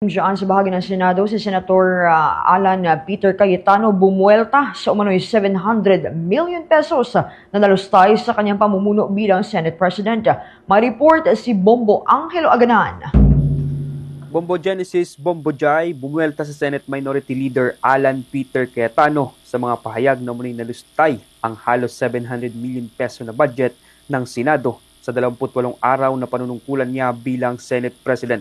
Diyan sa bahagi ng Senado, si Senator Alan Peter Cayetano bumuelta sa umano'y 700 million pesos na nalustay sa kanyang pamumuno bilang Senate President. May report si Bombo Angelo Aganan. Bombo Genesis Bombo Jai bumuelta sa Senate Minority Leader Alan Peter Cayetano sa mga pahayag na muling nalustay ang halos 700 million peso na budget ng Senado sa 28 araw na panunungkulan niya bilang Senate President.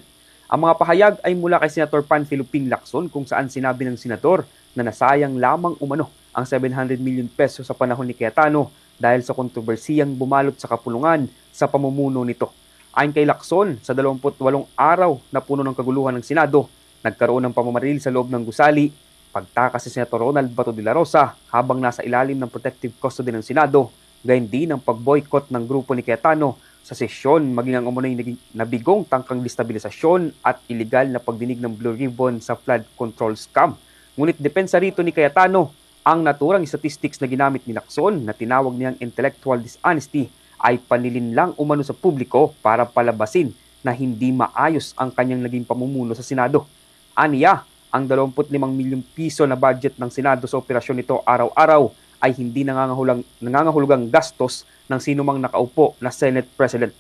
Ang mga pahayag ay mula kay Senator Panfilo Ping Lacson kung saan sinabi ng senador na nasayang lamang umano ang 700 million peso sa panahon ni Cayetano dahil sa kontrobersiyang bumalot sa kapulungan sa pamumuno nito. Ayon kay Lacson, sa 28 araw na puno ng kaguluhan ng Senado, nagkaroon ng pamamaril sa loob ng gusali, pagtakas si Senator Ronald Bato de la Rosa habang nasa ilalim ng protective custody ng Senado, gayon din ang pag-boycott ng grupo ni Cayetano sa sesyon, maging ang umunay nabigong tangkang destabilisasyon at iligal na pagdinig ng Blue Ribbon sa flood control scam. Ngunit depensa rito ni Cayetano, ang naturang statistics na ginamit ni Lacson na tinawag niyang intellectual dishonesty ay panlilinlang umano sa publiko para palabasin na hindi maayos ang kanyang naging pamumuno sa Senado. Aniya, ang 25 milyong piso na budget ng Senado sa operasyon nito araw-araw ay hindi nangangahulugang gastos ng sinumang nakaupo na Senate President.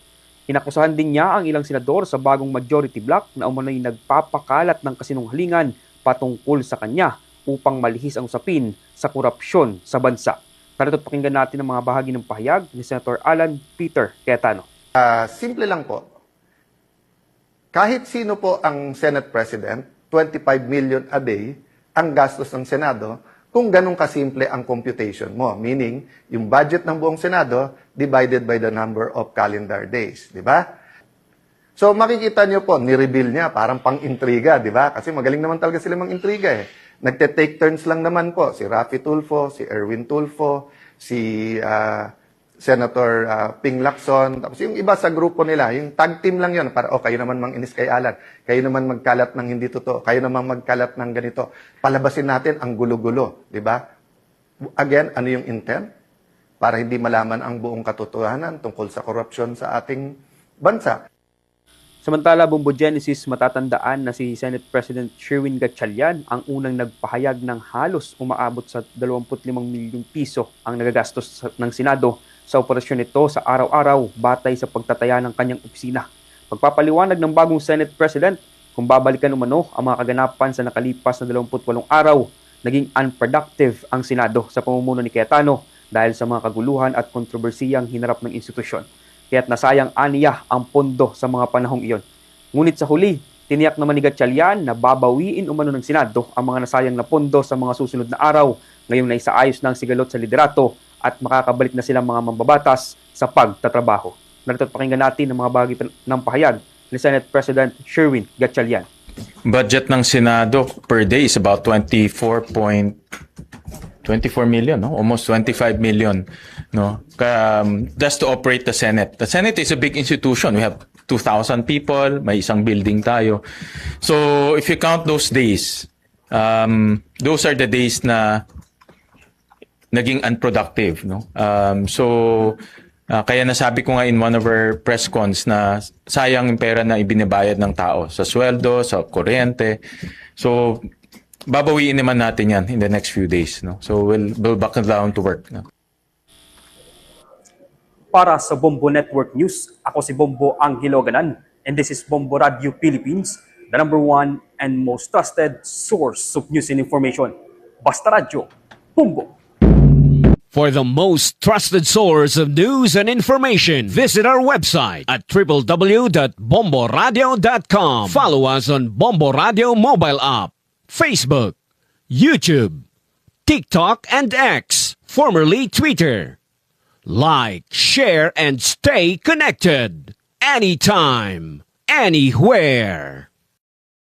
Inakusahan din niya ang ilang senador sa bagong majority bloc na umano'y nagpapakalat ng kasinungalingan patungkol sa kanya upang malihis ang usapin sa korupsyon sa bansa. Narito't pakinggan natin ang mga bahagi ng pahayag ni Senator Alan Peter Cayetano. Simple lang po. Kahit sino po ang Senate President, 25 million a day ang gastos ng Senado kung ganun kasimple ang computation mo. Meaning, yung budget ng buong Senado divided by the number of calendar days. Di ba? So makikita nyo po, nireveal niya, parang pang-intriga, di ba? Kasi magaling naman talaga sila mang-intriga eh. Nagte-take turns lang naman po, si Raffy Tulfo, si Erwin Tulfo, si Senator Ping Lacson, tapos yung iba sa grupo nila, yung tag team lang yun, para kayo naman mang-inis kay Alan, kayo naman magkalat ng hindi totoo, kayo naman magkalat ng ganito. Palabasin natin ang gulo-gulo, di ba? Again, ano yung intent? Para hindi malaman ang buong katotohanan tungkol sa korupsyon sa ating bansa. Samantala, Bombo Genesis, matatandaan na si Senate President Sherwin Gatchalian ang unang nagpahayag ng halos umaabot sa 25 milyong piso ang nagagastos ng Senado sa operasyon nito sa araw-araw batay sa pagtataya ng kanyang opisina. Pagpapaliwanag ng bagong Senate President, kung babalikan umano ang mga kaganapan sa nakalipas na 28 araw, naging unproductive ang Senado sa pamumuno ni Cayetano dahil sa mga kaguluhan at kontrobersiyang hinarap ng institusyon. Kaya't nasayang aniya ang pondo sa mga panahong iyon. Ngunit sa huli, tiniyak naman ni Gatchalian na babawiin umano ng Senado ang mga nasayang na pondo sa mga susunod na araw ngayong naisaayos ng sigalot sa liderato at makakabalik na silang mga mambabatas sa pagtatrabaho. Narito't pakinggan natin ang mga bahagi ng pahayag ni Senate President Sherwin Gatchalian. Budget ng Senado per day is about 24 million, no? Almost 25 million, no? Just to operate the Senate. The Senate is a big institution. We have 2,000 people, may isang building tayo. So if you count those days, those are the days na naging unproductive, no? Kaya nasabi ko nga in one of our press cons na sayang yung pera na ibinibayad ng tao sa sweldo, sa kuryente. So babawiin naman natin yan in the next few days, no? So we'll back down to work, no? Para sa Bombo Network News, ako si Bombo Angelo Aganan, and this is Bombo Radio Philippines, the #1 and most trusted source of news and information. Basta Radio, Bombo. For the most trusted source of news and information, visit our website at www.bomboradio.com. Follow us on Bombo Radio mobile app, Facebook, YouTube, TikTok, and X, formerly Twitter. Like, share, and stay connected. Anytime, anywhere.